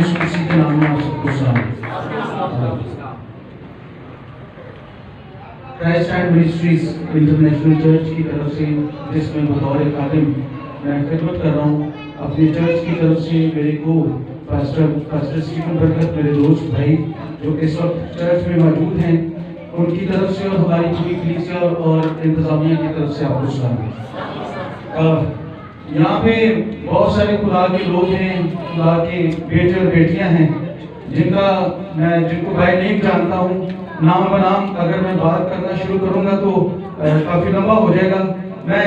یسوع مسیح کے نام میں آپ سب کو سلام۔ Christ and ministries international church کی طرف سے، جس میں بطور خادم میں خدمت کر رہا ہوں، اپنی چرچ کی طرف سے میرے کو پاسٹر اسٹیفن برکت، میرے دوست بھائی جو اس وقت چرچ میں موجود ہیں، ان کی طرف سے اور ہماری پوری کلیسیا اور انتظامیہ کی طرف سے آپ کو سلام۔ یہاں پہ بہت سارے خدا کے لوگ ہیں، خدا کے بیٹے اور بیٹیاں ہیں جن کو بائی نیم جانتا ہوں۔ نام بنام اگر میں بات کرنا شروع کروں گا تو کافی لمبا ہو جائے گا۔ میں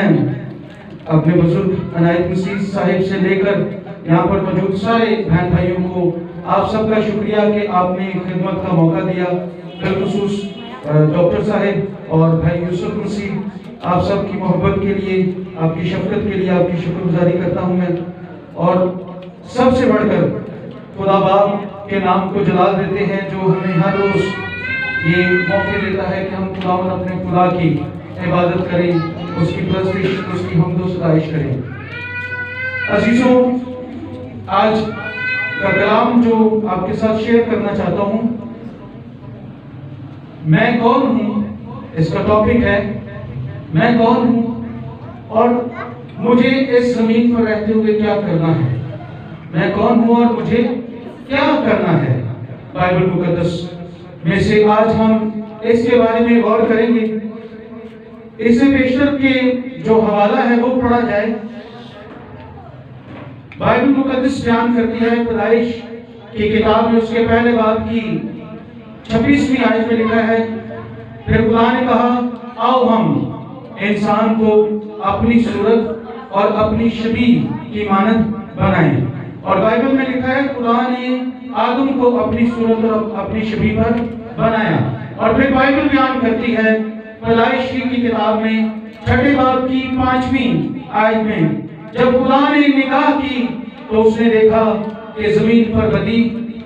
اپنے بزرگ عنایت مسیح صاحب سے لے کر یہاں پر موجود سارے بہن بھائیوں کو آپ سب کا شکریہ کہ آپ نے خدمت کا موقع دیا، بالخصوص ڈاکٹر صاحب اور بھائی یوسف مسیح، آپ سب کی محبت کے لیے، آپ کی شفقت کے لیے آپ کی شکر گزاری کرتا ہوں میں۔ اور سب سے بڑھ کر خدا باپ کے نام کو جلال دیتے ہیں جو ہمیں ہر روز یہ موقع دیتا ہے کہ ہم خداوند اپنے خدا کی عبادت کریں، اس کی پرستش، اس کی حمد و ستائش کریں۔ عزیزوں، آج کا کلام جو آپ کے ساتھ شیئر کرنا چاہتا ہوں، میں کون ہوں، اس کا ٹاپک ہے میں کون ہوں اور مجھے اس زمین پر رہتے ہوئے کیا کرنا ہے۔ میں کون ہوں اور مجھے کیا کرنا ہے۔ بائبل مقدس میں سے آج ہم اس کے بارے میں غور کریں گے۔ اس سے پیشتر کے جو حوالہ ہے وہ پڑھا جائے۔ بائبل مقدس بیان کرتی ہے، پیدائش کی کتاب میں اس کے پہلے باب کی 26ویں آیت میں لکھا ہے، پھر خدا نے کہا آؤ ہم انسان کو اپنی صورت اور اپنی شبیہ کی مانند بنائیں۔ اور بائبل میں لکھا ہے خدا نے آدم کو اپنی صورت اور اپنی شبیہ پر بنایا۔ اور پھر بائبل بیان کرتی ہے پیدائش کی کتاب میں 6 باب کی 5ویں آیت میں، جب خدا نے نگاہ کی تو اس نے دیکھا کہ زمین پر بدی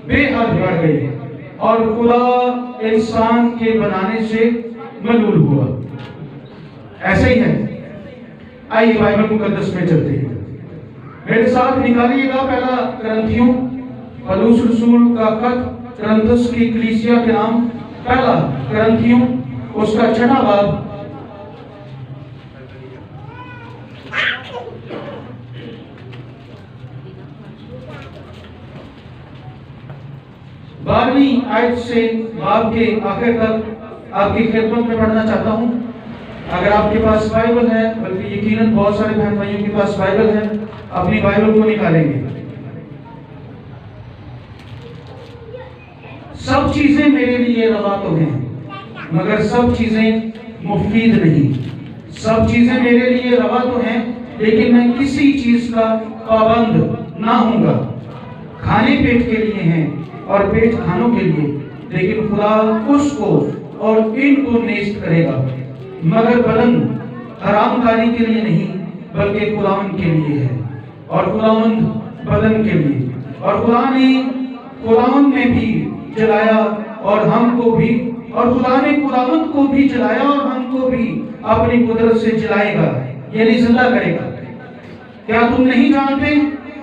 بے حد بڑھ گئی اور خدا انسان کے بنانے سے ملول ہوا۔ ایسے ہی ہے۔ آئیے بائبل مقدس میں چلتے ہیں۔ میرے ساتھ نکالیے گا پہلا کرنتھیوں پولس رسول کا خط کرنتھس کی کلیسیا کے نام، پہلا کرنتھیوں اس کا 6 باب 12ویں آیت سے باب کے آخر تک آپ کی خدمت میں پڑھنا چاہتا ہوں۔ اگر آپ کے پاس بائبل ہے، بلکہ یقیناً بہت سارے بہن بھائیوں کے پاس بائبل ہے، اپنی بائبل کو نکالیں گے۔ سب چیزیں میرے لیے روا تو ہیں، مگر سب چیزیں مفید نہیں۔ سب چیزیں میرے لیے روا تو ہیں، لیکن میں کسی چیز کا پابند نہ ہوں گا۔ کھانے پیٹ کے لیے ہیں اور پیٹ کھانوں کے لیے، لیکن خدا اس کو اور ان کو نیست کرے گا۔ مگر بدن حرام کاری کے لیے نہیں، بلکہ خداوند کے لیے ہے، اور خداوند بدن کے لیے۔ اور خدا نے خداوند میں بھی جلایا اور ہم کو بھی، اور خدا نے خداوند کو بھی جلایا اور ہم کو بھی اپنی قدرت سے جلائے گا، یعنی زندہ کرے گا۔ کیا تم نہیں جانتے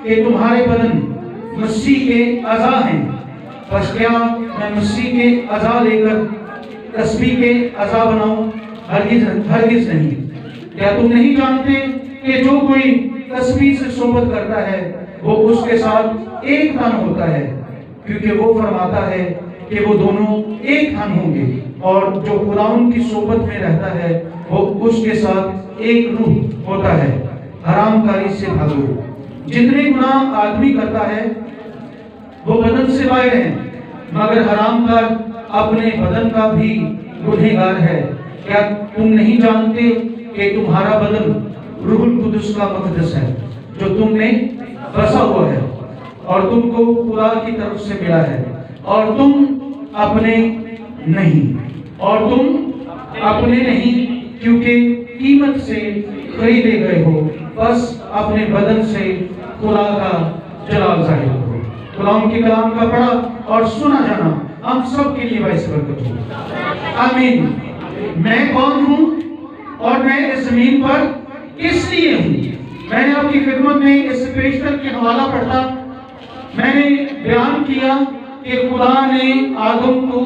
کہ تمہارے بدن مسیح کے اعضاء ہیں؟ بس کیا میں مسیح کے اعضاء لے کر تسبیح کے اعضاء بناؤں؟ ہرگز نہیں۔ کیا تم نہیں جانتے کہ جو کوئی تسبیح سے صحبت کرتا ہے وہ اس کے ساتھ ایک تن ہوتا ہے، کیونکہ وہ فرماتا ہے کہ وہ دونوں ایک تن ہوں گے۔ اور جو خداوند کی صحبت میں رہتا ہے وہ اس کے ساتھ ایک روح ہوتا ہے۔ حرام کاری سے بھاگو۔ جتنے گناہ آدمی کرتا ہے وہ بدن سے باہر ہیں، مگر حرام کار اپنے بدن کا بھی گنہگار ہے۔ کیا تم نہیں جانتے کہ تمہارا بدن روح القدس کا مقدس ہے جو تم میں بسا ہوا ہے اور تم کو خدا کی طرف سے ملا ہے، اور تم اپنے نہیں کیونکہ قیمت سے خریدے گئے ہو۔ بس اپنے بدن سے خدا کا جلال ظاہر کرو۔ خدا کے کلام کا پڑھا اور سنا جانا ہم سب کے لیے باعث برکت ہو۔ آمین۔ میں کون ہوں اور میں اس زمین پر کس لیے ہوں؟ میں نے آپ کی خدمت میں اس پیشتر کے حوالہ پڑھا میں نے بیان کیا کہ خدا نے آدم کو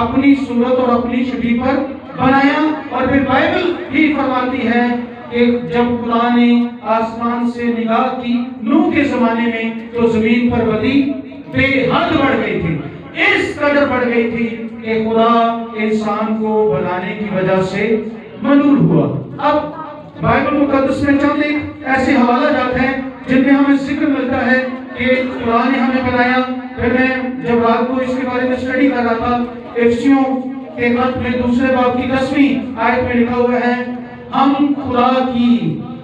اپنی صورت اور اپنی شبیہ پر بنایا، اور پھر بائبل بھی فرماتی ہے کہ جب خدا نے آسمان سے نگاہ کی نوح کے زمانے میں تو زمین پر بدی بے حد بڑھ گئی تھی، اس قدر بڑھ گئی تھی کہ خدا انسان کو بنانے کی وجہ سے ملول ہوا۔ اب بائبل مقدس میں چند ایک ایسے حوالہ جات ہیں جن میں ہمیں ذکر ملتا ہے کہ خدا نے ہمیں بنایا۔ پھر میں جب رات کو اس کے بارے میں اسٹڈی کر رہا تھا، افسیوں کے خط میں 2 باب کی 10ویں آیت میں لکھا ہوا ہے ہم خدا کی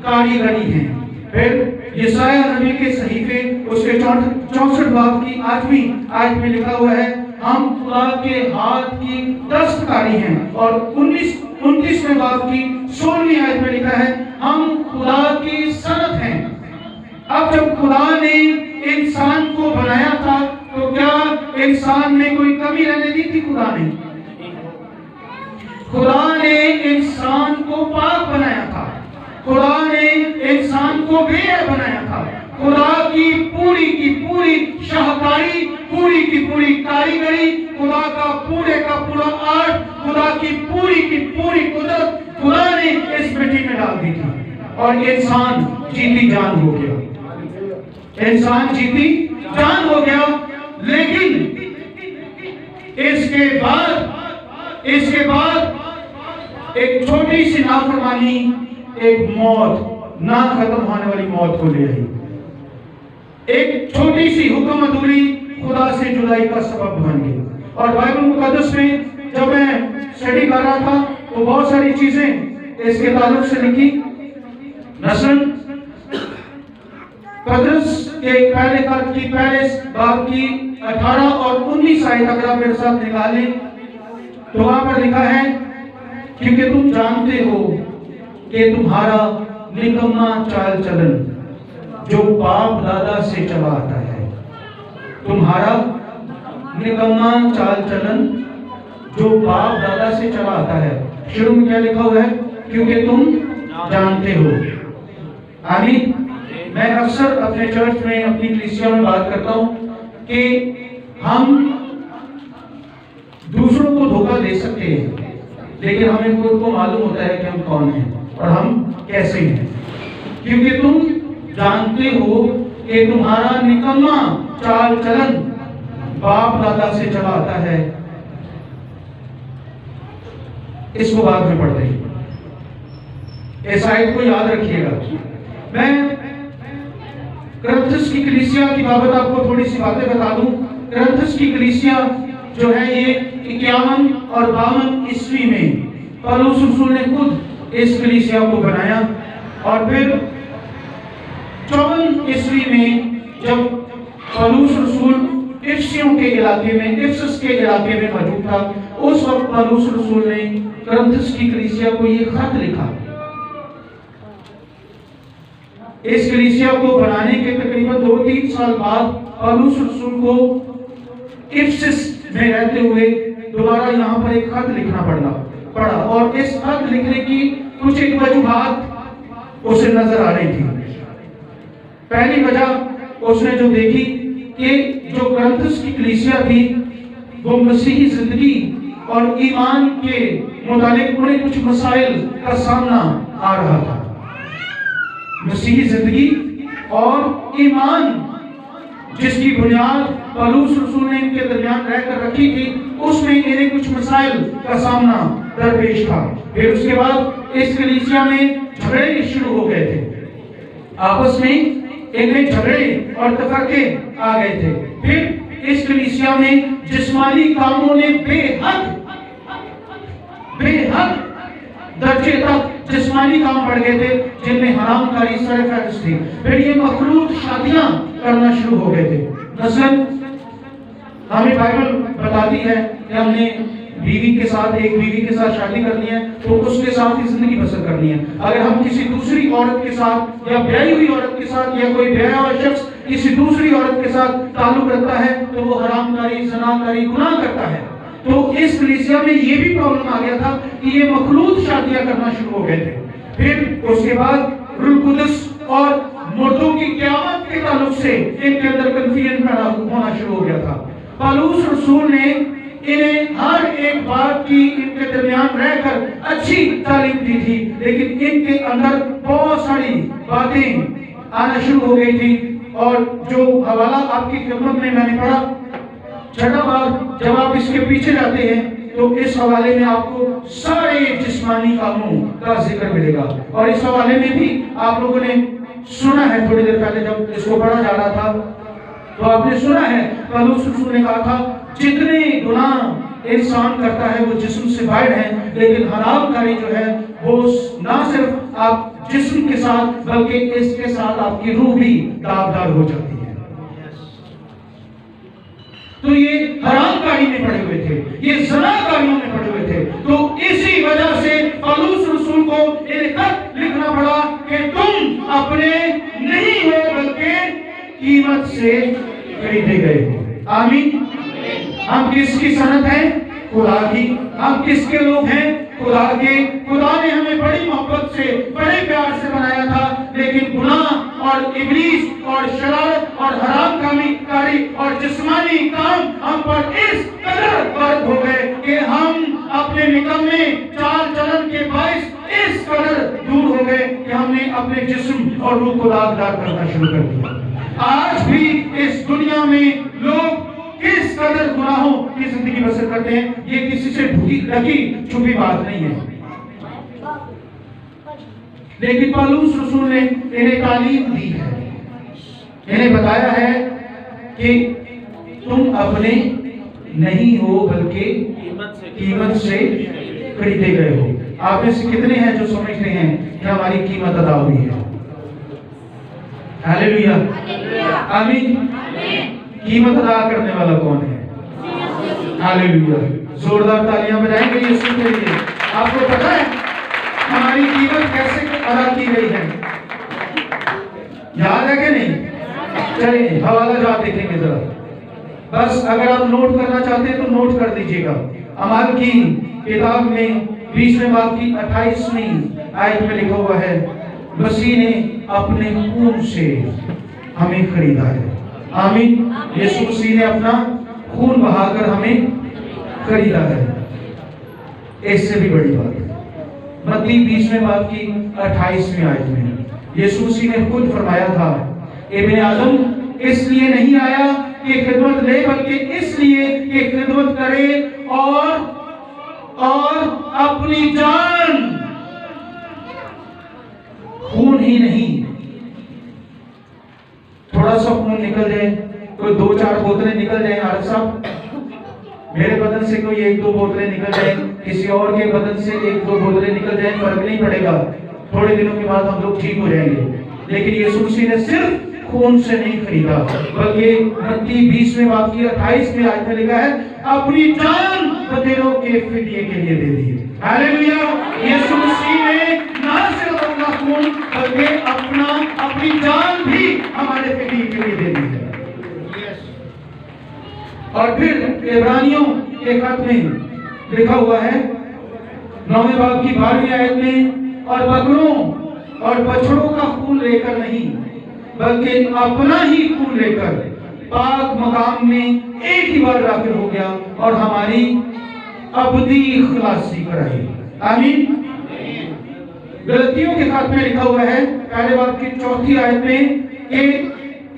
کاریگری ہیں۔ پھر یسایہ نبی کے صحیفے اس کے 64 باب کی 8ویں آیت میں لکھا ہوا ہے ہم خدا کے ہاتھ کی دستکاری ہیں، اور 29ویں باب کی 16ویں آیت میں لکھا ہے ہم خدا کی صنعت ہیں۔ اب جب خدا نے انسان کو بنایا تھا تو کیا انسان میں کوئی کمی رہنے دی تھی؟ خدا نے انسان کو پاک بنایا تھا، خدا نے انسان کو بے عیب بنایا تھا۔ خدا کی پوری شاہکاری، پوری کی پوری کاریگری، خدا کا پورا آرٹ، خدا کی پوری قدرت خدا نے اس مٹی میں ڈال دی تھی، اور انسان جیتی جان ہو گیا، انسان جیتی جان ہو گیا۔ لیکن اس کے بعد ایک چھوٹی سی نافرمانی، ایک موت، نہ ختم ہونے والی موت کو لے آئی۔ ایک چھوٹی سی حکم ادھوری خدا سے جدائی کا سبب بن گئی۔ اور بائبل مقدس میں جب میں اسٹڈی کر رہا تھا تو بہت ساری چیزیں اس کے تعلق سے لکھی۔ مثلاً پطرس کے پہلے خط کی پہلے باب کی 18 اور 19 آیت اگر آپ میرے ساتھ نکالیں تو وہاں پر لکھا ہے کیونکہ تم جانتے ہو کہ تمہارا نکما چال چلن جو باپ دادا سے چلا آتا ہے، تمہارا نکما چال چلن جو باپ دادا سے چلا آتا ہے۔ شروع میں کیا لکھا ہوا ہے؟ کیونکہ تم جانتے ہو۔ آمین۔ میں اکثر اپنے چرچ میں، اپنی کلیسیا میں بات کرتا ہوں کہ ہم دوسروں کو دھوکہ دے سکتے ہیں، لیکن ہمیں خود کو معلوم ہوتا ہے کہ ہم کون ہیں اور ہم کیسے ہیں۔ کیونکہ تم جانتے ہو کہ تمہارا نکما چال چلن باپ دادا سے چلا آتا ہے۔ اس کو بعد میں پڑھتے ہیں، اس آیت کو یاد رکھیے گا۔ میں کرنتھس کی کلیسیا کی بابت آپ کو تھوڑی سی باتیں بتا دوں۔ کرنتھس کی کلیسیا جو ہے یہ 51 اور 52 عیسوی میں پولس رسول نے خود اس کلیسیا کو بنایا، اور پھر 54 عیسوی میں جب پولس رسول افسیوں کے علاقے میں، افسس کے علاقے میں موجود تھا، اس وقت پولس رسول نے کرنتھس کی کلیسیا کو یہ خط لکھا۔ اس کلیسیا کو بنانے کے تقریباً 2-3 سال بعد پولس رسول کو افسس میں رہتے ہوئے دوبارہ یہاں پر ایک خط لکھنا پڑا، اور اس خط لکھنے کی کچھ ایک وجوہات اسے نظر آ رہی تھی۔ پہلی وجہ اس نے جو دیکھی کہ جو کرنتھس کی کلیسیا تھی وہ مسیحی زندگی اور ایمان کے متعلق انہیں کچھ مسائل کا سامنا آ رہا تھا۔ مسیحی زندگی اور ایمان جس کی بنیاد پولس رسول نے ان کے درمیان رہ کر رکھی تھی، اس میں انہیں کچھ مسائل کا سامنا درپیش تھا۔ پھر اس کے بعد اس کلیسیا میں جھگڑے شروع ہو گئے تھے، آپس میں انہیں جھگڑے اور تفرقے آ گئے تھے۔ پھر اس کلیسیا میں جسمانی کاموں نے بے حد درجے تک جسمانی کام بڑھ گئے تھے، جن میں حرام کاری سر فہرست تھی۔ پھر یہ مخلوط شادیاں کرنا شروع ہو گئے تھے۔ مثلاً ہمیں بائبل بتاتی ہے کہ ہم نے ایک بیوی کے ساتھ شادی کرنی ہے تو اس کے ساتھ ہی زندگی بسر کرنی ہے۔ اگر ہم کسی دوسری عورت کے ساتھ یا بیائی ہوئی عورت کے ساتھ یا کوئی بیایا ہوا شخص کسی دوسری عورت کے ساتھ تعلق رکھتا ہے تو وہ حرام کاری، زنا کاری، گناہ کرتا ہے۔ تو اس کلیسیا میں یہ بھی پرابلم آ گیا تھا کہ یہ مخلوط شادیاں کرنا شروع ہو گئے تھے۔ پھر اس کے بعد روح القدس اور مردوں کی قیامت کے تعلق سے ان کے اندر کنفیوژن پیدا ہونا شروع ہو گیا تھا۔ پالوس رسول نے انہیں ہر ایک بات کی ان کے درمیان رہ کر اچھی تعلیم دی تھی، لیکن ان کے اندر بہت ساری باتیں آنا شروع ہو گئی تھی۔ اور جو حوالہ آپ کی خدمت میں نے پڑھا، چھٹا باب، جب آپ اس کے پیچھے جاتے ہیں تو اس حوالے میں آپ کو سارے جسمانی کاموں کا ذکر ملے گا۔ اور اس حوالے میں بھی آپ لوگوں نے سنا ہے، تھوڑی دیر پہلے جب اس کو پڑھا جا رہا تھا تو آپ نے سنا ہے پالوس رسول نے کہا تھا جتنے گناہ انسان کرتا ہے وہ جسم سے باہر ہیں، لیکن حرام کاری جو ہے وہ نہ صرف آپ جسم کے ساتھ بلکہ اس کے ساتھ آپ کی روح بھی داغدار ہو جاتی ہے۔ تو یہ حرام کاری میں پڑے ہوئے تھے، یہ زنا کاریوں میں پڑے ہوئے تھے، تو اسی وجہ سے پالوس رسول کو ایک خط لکھنا پڑا کہ تم اپنے نہیں ہو بلکہ قیمت سے خریدے گئے ہو۔ آمین۔ ہم کس کی صنعت ہیں؟ خدا کی۔ ہم کس کے لوگ ہیں؟ خدا کے۔ خدا نے ہمیں بڑی محبت سے بڑے پیار سے بنایا تھا، لیکن گناہ اور ابلیس اور شرارت اور حرام کاری اور جسمانی کام ہم پر اس قدر غالب ہو گئے کہ ہم اپنے نکمے چال چلن کے باعث اس قدر دور ہو گئے کہ ہم نے اپنے جسم اور روح کو داغدار کرنا شروع کر دیا۔ آج بھی اس دنیا میں لوگ کس قدر گناہوں کی زندگی بسر کرتے ہیں، یہ کسی سے ڈھکی چھپی بات نہیں ہے، لیکن پالوس رسول نے انہیں تعلیم دی ہے، انہیں بتایا ہے کہ تم اپنے نہیں ہو بلکہ قیمت سے خریدے گئے ہو۔ آپ میں سے کتنے ہیں جو سمجھتے ہیں کہ ہماری قیمت ادا ہوئی ہے؟ ہاللیلویہ، آمین۔ قیمت ادا کرنے والا کون ہے؟ ہاللیلویہ۔ زوردار تالیاں بجائیں گے یسوع کے لیے۔ آپ کو پتہ ہے ہماری قیمت کیسے ادا کی گئی ہے؟ یاد ہے کہ نہیں؟ چلیے حوالہ جات دیکھیں گے ذرا، بس اگر آپ نوٹ کرنا چاہتے ہیں تو نوٹ کر دیجئے گا۔ اعمال کی کتاب میں 20ویں باب کی 28ویں آیت میں لکھا ہوا ہے، مسیح نے اپنے خون سے ہمیں خریدا ہے۔ آمین۔ یسوع مسیح نے اپنا خون بہا کر ہمیں خریدا ہے۔ اس سے بھی بڑی بات ہے، متی 20ویں باب کی 28ویں آیت میں یسوع مسیح نے خود فرمایا تھا، ابن آدم اس لیے نہیں آیا کہ خدمت لے بلکہ اس لیے کہ خدمت کرے اور اپنی جان، خون ہی نہیں، تھوڑا سا خون نکل جائے، کوئی 2-4 بوتلیں نکل جائیں، عارف صاحب میرے بدن سے کوئی 1-2 بوتلیں نکل جائیں، کسی اور کے بدن سے 1-2 بوتلیں نکل جائیں، فرق نہیں پڑے گا، تھوڑے دنوں کے بعد ہم لوگ ٹھیک ہو جائیں گے۔ لیکن یسوع مسیح نے صرف خون سے نہیں خریدا، بلکہ متی 20ویں باب کی 28ویں آیت میں لکھا ہے اپنی جان بتیروں کے فدیے کے لیے دے دی۔ ہاللیلویہ۔ یسوع مسیح نے نہ صرف اپنا خون بلکہ اپنی جان بھی ہمارے فدیے کے لیے دے دی ہے۔ اور پھر عبرانیوں کے خط میں لکھا ہوا ہے 9ویں باب کی 12ویں آیت میں، اور بکروں اور بچڑوں کا خون لے کر نہیں بلکہ اپنا ہی خون لے کر پاک مقام میں ایک ہی بار داخل ہو گیا اور ہماری ابدی خلاصی کرائی۔ آمین۔ غلطیوں کے خط میں لکھا ہوا ہے پہلے باب کی 4تھی آیت میں کہ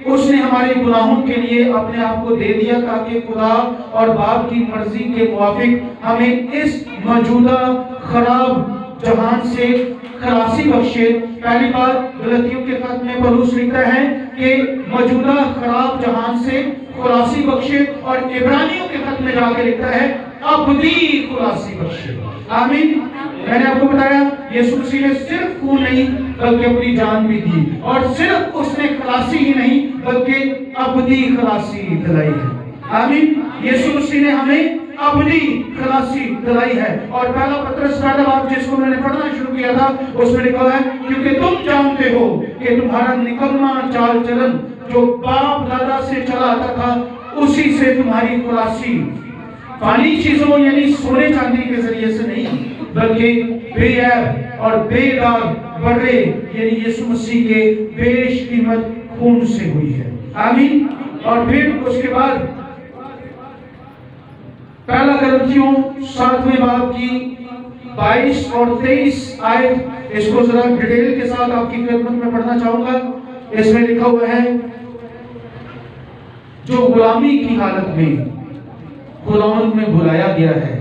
اس نے ہمارے گناہوں کے لیے اپنے آپ کو دے دیا تاکہ خدا اور باپ کی مرضی کے موافق ہمیں اس موجودہ خراب جہان سے خلاصی بخشے۔ پہلی بات غلطیوں کے خط میں پولس لکھتا ہے کہ موجودہ خراب جہان سے خلاصی بخشے، اور عبرانیوں کے خط میں جا کے لکھتا ہے ابدی خلاصی بخشے۔ آمین۔ میں نے آپ کو بتایا یسوع مسیح نے صرف خون نہیں بلکہ اپنی جان بھی دی، اور صرف اس نے خلاصی ہی نہیں بلکہ ابدی خلاصی دلائی ہے۔ آمین۔ یسوع مسیح نے ہمیں ابدی خلاصی دلائی ہے، اور پہلا پترس پہلا باب جس کو میں نے پڑھنا شروع کیا تھا اس میں لکھا ہے کیونکہ تم جانتے ہو کہ تمہارا نکما چال چلن جو باپ دادا سے چلا آتا تھا اسی سے تمہاری خلاصی فانی چیزوں یعنی سونے چاندی کے ذریعے سے نہیں بلکہ بے عیب اور بے داغ برے یعنی یسوع مسیح کے بیش قیمت خون سے ہوئی ہے. آمین. اور پھر اس کے بعد پہلا کرنتھیوں 7ویں باب کی 22 اور 23 آیت، اس کو ذرا ڈیٹیل کے ساتھ آپ کی خدمت میں پڑھنا چاہوں گا. اس میں لکھا ہوا ہے جو غلامی کی حالت میں خداوند میں بلایا گیا ہے.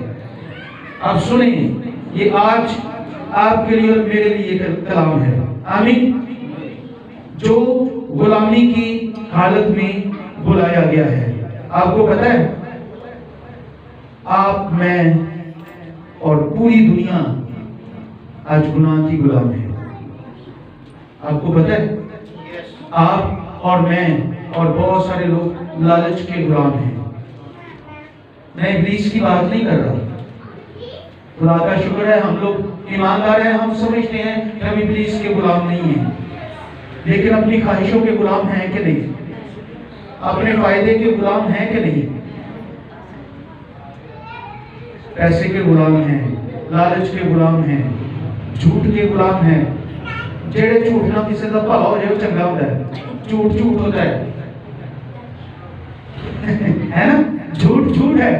آپ سنیں، یہ آج آپ کے لیے اور میرے لیے کلام ہے. آمین. جو غلامی کی حالت میں بلایا گیا ہے. آپ کو پتہ ہے آپ، میں اور پوری دنیا آج گناہ کی غلام ہے. آپ کو پتہ ہے آپ اور میں اور بہت سارے لوگ لالچ کے غلام ہیں. میں ابلیس کی بات نہیں کر رہا. خدا کا شکر ہے ہم لوگ ایماندار ہیں، ہم سمجھتے ہیں کہ ہم ابلیس کے غلام نہیں ہیں، لیکن اپنی خواہشوں کے غلام ہیں کہ نہیں؟ اپنے فائدے کے غلام ہیں کہ نہیں؟ پیسے کے غلام ہیں، لالچ کے غلام ہیں، جھوٹ کے غلام ہیں. جڑے جھوٹ نہ کسی کا بھلا ہو جائے وہ چنگا ہوتا ہے. جھوٹ جھوٹ ہوتا ہے نا. جھوٹ جھوٹ ہے،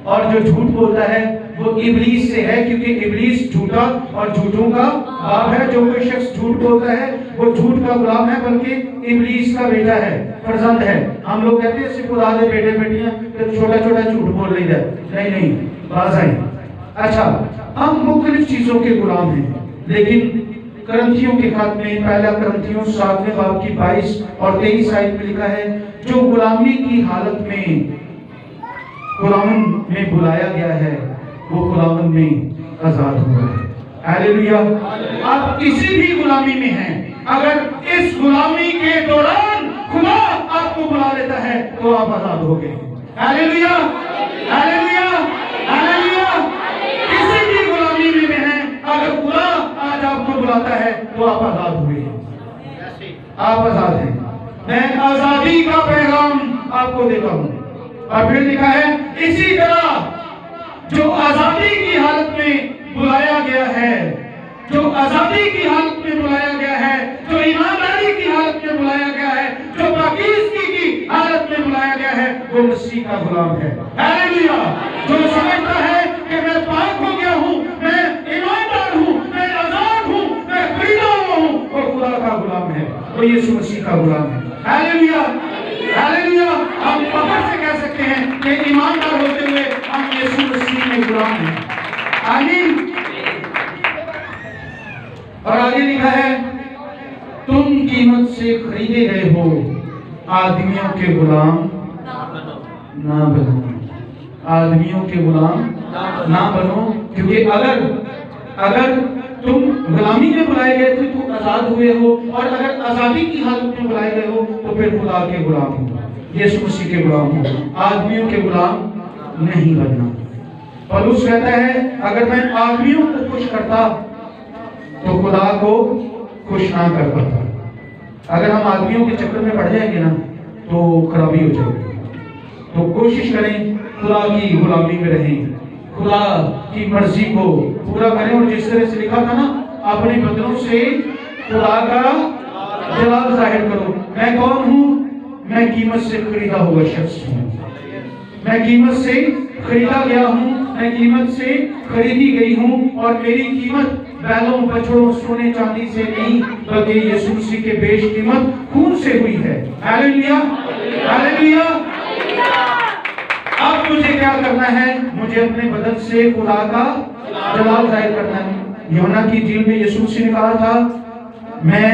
اور جو جھوٹ بولتا ہے وہ ابلیس سے ہے، کیونکہ ابلیس جھوٹا اور جھوٹوں کا باپ ہے. جو کوئی شخص جھوٹ بولتا ہے وہ جھوٹ کا غلام ہے، بلکہ ابلیس کا بیٹا ہے، فرزند ہے. ہم لوگ کہتے ہیں صرف خدا دے بیٹے بیٹیاں پھر چھوٹا چھوٹا جھوٹ بول رہی ہے. نہیں نہیں، باز آئیں. اچھا، ہم مختلف چیزوں کے غلام ہیں، لیکن کرنتھیوں کے خط میں پہلا کرنتھیوں 7ویں باب کی 22 اور 23 آیت میں لکھا ہے جو غلامی کی حالت میں خداوند میں بلایا گیا ہے وہ خداوند میں آزاد ہوا ہے. ہاللویا. آپ کسی بھی غلامی میں ہیں، اگر اس غلامی کے دوران خدا آپ کو بلا لیتا ہے تو آپ آزاد ہو گئے. Hallelujah hallelujah hallelujah. کسی بھی غلامی میں ہیں، اگر خدا آج آپ کو بلاتا ہے تو آپ آزاد ہوئے ہیں. آپ آزاد ہیں. میں آزادی کا پیغام آپ کو دیتا ہوں. اور پھر لکھا ہے اسی طرح جو آزادی کی حالت میں بلایا گیا ہے، جو آزادی کی حالت میں بلایا گیا ہے، جو ایمانداری کی حالت میں بلایا گیا ہے، جو پاکیزگی کی حالت میں بلایا گیا ہے، وہ مسیح کا غلام ہے. ہاللویا. جو سمجھتا ہے کہ میں پاک ہو گیا ہوں، میں ایماندار ہوں، میں آزاد ہوں، میں خریدا ہوا ہوں، وہ خدا کا غلام ہے، وہ یسوع مسیح کا غلام ہے. Hallelujah hallelujah. ہم فخر سے کہہ سکتے ہیں کہ ایماندار ہوتے ہوئے ہم یسوع مسیح کے غلام ہیں. آمین. اور آگے لکھا ہے تم قیمت سے خریدے گئے ہو، آدمیوں کے غلام نہ بنو. آدمیوں کے غلام نہ بنو، کیونکہ اگر تم غلامی میں بلائے گئے تھے تو آزاد ہوئے ہو، اور اگر آزادی کی حالت میں بلائے گئے ہو تو پھر خدا کے غلام ہو، یسوع مسیح کے غلام ہو. آدمیوں کے غلام نہیں بننا. پولس کہتا ہے اگر میں آدمیوں کو خوش کرتا تو خدا کو خوش نہ کر پاتا. اگر ہم آدمیوں کے چکر میں پڑ جائیں گے نا تو خرابی ہو جائے گی. تو کوشش کریں خدا کی غلامی میں رہیں، خدا کی مرضی کو پورا کریں. اور جس طرح سے لکھا تھا نا، اپنے بدنوں سے خدا کا جلال ظاہر کرو. میں کون ہوں؟ میں قیمت سے خریدا ہوا شخص ہوں. میں قیمت سے خریدا گیا ہوں، میں قیمت سے خریدی گئی ہوں، اور میری قیمت بیلوں، بچڑوں، سونے چاندی سے نہیں بلکہ یسوع مسیح کے بیش قیمت خون سے ہوئی ہے. Hallelujah hallelujah. اب مجھے کیا کرنا ہے؟ مجھے اپنے بدن سے خدا کا جلال ظاہر کرنا ہے. یوحنا کی انجیل میں یسوع مسیح نے کہا تھا میں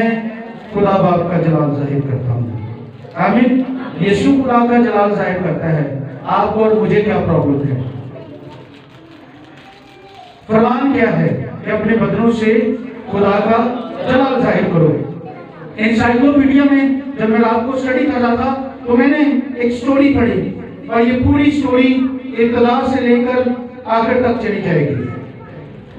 خدا باپ کا جلال ظاہر کرتا ہوں. آمین. یسوع خدا کا جلال ظاہر کرتا ہے. آپ اور مجھے کیا پرابلم ہے؟ فرمان کیا ہے کہ اپنے بدنوں سے خدا کا جلال ظاہر کرو. انسائکلوپیڈیا میں جب میں رات کو اسٹڈی کر رہا تھا تو میں نے ایک سٹوری پڑھی، اور یہ پوری سٹوری ابتدا سے لے کر آخر تک چلی جائے گی.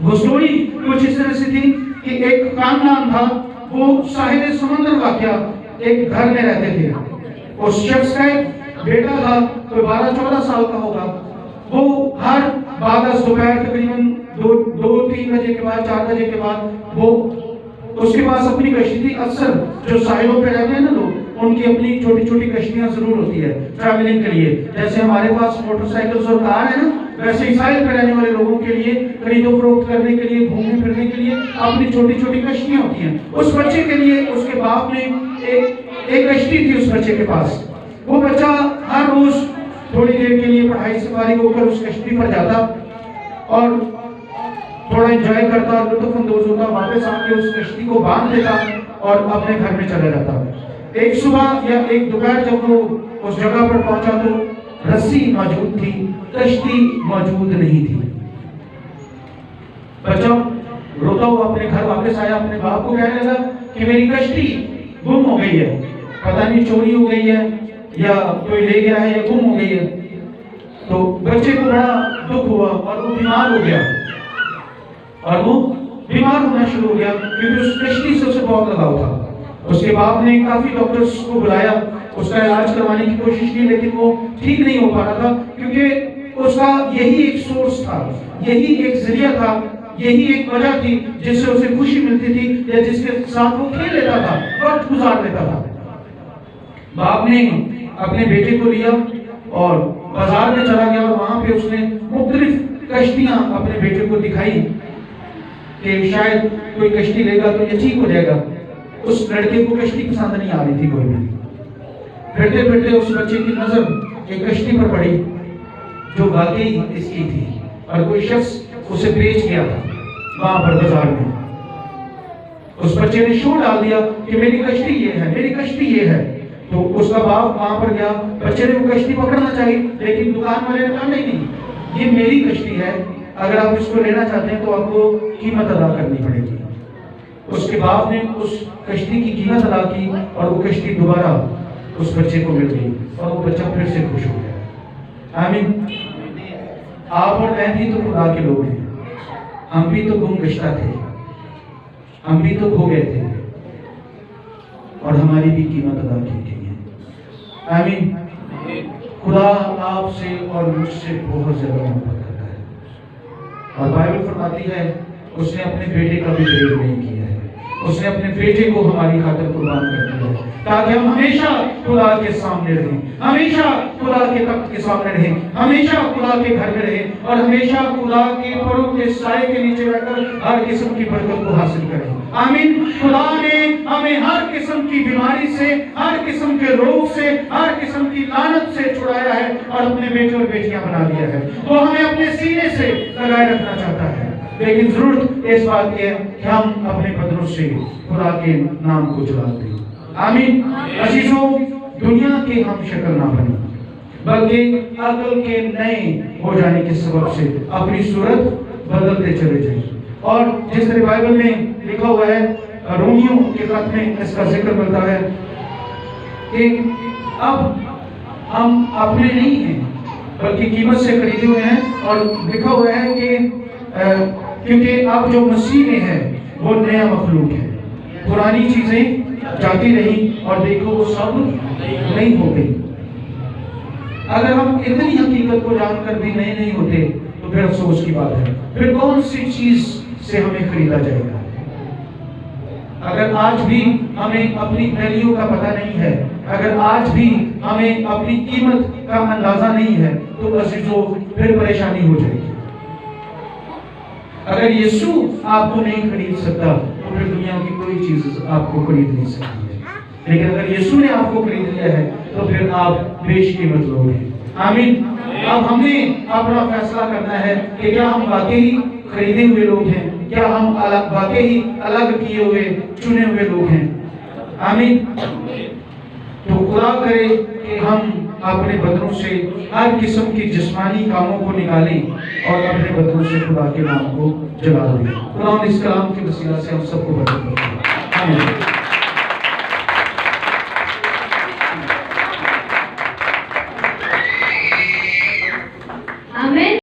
وہ سٹوری کچھ اس طرح سے تھی کہ ایک خاندان تھا، وہ ساحل سمندر واقعہ ایک گھر میں رہتے تھے. اس شخص کا ایک بیٹا تھا، کوئی 12-14 سال کا ہوگا. وہ ہر بعد از دوپہر تقریباً 2-3 بجے کے بعد 4 بجے کے بعد وہ اس کے پاس اپنی کشتی تھی. اکثر جو ساحلوں پہ رہتے ہیں نا لوگ, ان کی اپنی چھوٹی چھوٹی کشتیاں ضرور ہوتی ہے ٹریولنگ کے لیے. جیسے ہمارے پاس موٹر سائیکلز اور کار ہے نا, ویسے ہی ساحل پہ رہنے والے لوگوں کے لیے خرید و فروخت کرنے کے لیے, گھومنے پھرنے کے لیے اپنی چھوٹی چھوٹی کشتیاں ہوتی ہیں. اس بچے کے لیے اس کے باپ نے ایک کشتی تھی اس بچے کے پاس. وہ بچہ ہر روز تھوڑی دیر کے لیے پڑھائی سے فارغ ہو کر اس کشتی پر جاتا اور تھوڑا انجوائے کرتا, لطف اندوز ہوتا, واپس آ کے اس کشتی کو باندھ دیتا اور اپنے گھر میں چلا جاتا. ایک صبح یا ایک دوپہر جب وہ اس جگہ پر پہنچا تو رسی موجود تھی, کشتی موجود نہیں تھی. بچہ روتا ہوا اپنے گھر واپس آیا, اپنے باپ کو کہنے لگا کہ میری کشتی گم ہو گئی ہے, پتہ نہیں چوری ہو گئی ہے یا کوئی لے گیا ہے یا گم ہو گئی ہے. تو بچے کو بڑا دکھ ہوا اور وہ بیمار ہو گیا, اور وہ بیمار ہونا شروع ہو گیا کیونکہ اس کشتی سے اسے بہت لگاؤ تھا. اس کے باپ نے کافی ڈاکٹرز کو بلایا, اس کا علاج کروانے کی کوشش کی, لیکن وہ ٹھیک نہیں ہو پا رہا تھا کیونکہ اس کا یہی ایک سورس تھا, یہی ایک ذریعہ تھا, یہی ایک وجہ تھی جس سے اسے خوشی ملتی تھی یا جس کے ساتھ وہ کھیل لیتا تھا, وقت گزار لیتا تھا. باپ نے اپنے بیٹے کو لیا اور بازار میں چلا گیا اور وہاں پہ اس نے مختلف کشتیاں اپنے بیٹے کو دکھائی کہ شاید کوئی کشتی لے گا تو یہ ٹھیک ہو جائے گا. اس لڑکے کو کشتی پسند نہیں آ رہی تھی کوئی بھی. پھرتے پھرتے اس بچے کی نظر ایک کشتی پر پڑی جو واقعی اس کی تھی, اور کوئی شخص اسے بیچ گیا تھا وہاں پر بازار میں. اس بچے نے شور ڈال دیا کہ میری کشتی یہ ہے, میری کشتی یہ ہے. تو اس کا باپ وہاں پر گیا, بچے نے وہ کشتی پکڑنا چاہی, لیکن دکان والے نے کہا نہیں, یہ میری کشتی ہے, اگر آپ اس کو لینا چاہتے ہیں تو آپ کو قیمت ادا کرنی پڑے گی. اس کے باپ نے اس کشتی کی قیمت ادا کی اور وہ کشتی دوبارہ اس بچے کو مل گئی اور وہ بچہ پھر سے خوش ہو گیا. آمین. آپ اور میں بھی تو خدا کے لوگ ہیں, ہم بھی تو گم گشتہ تھے, ہم بھی تو کھو گئے تھے اور ہماری بھی قیمت ادا کی گئی ہے. آمین. خدا آپ سے اور مجھ سے بہت زیادہ محبت کرتا ہے, اور بائبل فرماتی ہے اس نے اپنے بیٹے کا بھی ذکر نہیں کیا ہے, اس نے اپنے بیٹے کو ہماری خاطر قربان کر دیا ہے تاکہ ہم ہمیشہ خدا کے سامنے رہیں, ہمیشہ خدا کے تخت کے سامنے رہیں, ہمیشہ خدا کے گھر میں رہیں, اور ہمیشہ خدا کے پروں کے سائے کے نیچے بیٹھ کر ہر قسم کی برکت کو حاصل کریں. آمین. خدا نے ہمیں ہر قسم کی بیماری سے, ہر قسم کے روگ سے, ہر قسم کی لعنت سے چھڑایا ہے اور اپنے بیٹے اور بیٹیاں بنا دیا ہے. وہ ہمیں اپنے سینے سے لگائے رکھنا چاہتا ہے, لیکن ضرورت اس بات کی ہے کہ ہم اپنے بدنوں سے خدا کے نام کو جلا دیں. آمین. عزیزوں, دنیا کے ہم شکل نہ بنیں, بلکہ عقل کے نئے ہو جانے کے سبب سے اپنی صورت بدلتے چلے جائیں. اور جس طرح بائبل میں لکھا ہوا ہے, رومیوں کے خط میں اس کا ذکر ملتا ہے کہ اب ہم اپنے نہیں ہیں بلکہ قیمت سے خریدے ہوئے ہیں, اور لکھا ہوا ہے کہ کیونکہ اب جو مسیح میں ہے وہ نیا مخلوق ہے, پرانی چیزیں جاتی رہی اور دیکھو وہ سب نہیں ہو گئی. اگر ہم اتنی حقیقت کو جان کر بھی نئے نہیں ہوتے تو پھر افسوس کی بات ہے. پھر کون سی چیز سے ہمیں خریدا جائے گا؟ اگر آج بھی ہمیں اپنی ویلیو کا پتہ نہیں ہے, اگر آج بھی ہمیں اپنی قیمت کا اندازہ نہیں ہے, تو عزیزوں پھر پریشانی ہو جائے گی. اگر یسوع آپ کو نہیں خرید سکتا تو پھر دنیا کی کوئی چیز آپ کو خرید نہیں سکتی ہے, لیکن اگر یسوع نے آپ کو خرید لیا ہے تو پھر آپ بیش قیمت لوگ ہیں. آمین. اب ہم نے اپنا فیصلہ کرنا ہے کہ کیا ہم واقعی خریدے ہوئے لوگ ہیں, کیا ہم واقعی الگ کیے ہوئے چنے ہوئے لوگ ہیں. آمین. تو خدا کرے کہ ہم اپنے بدنوں سے ہر قسم کی جسمانی کاموں کو نکالیں اور اپنے بدنوں سے خدا کے نام کو جلا دیں. خدا اس کلام کے وسیلہ سے ہم سب کو برکت دے. آمین.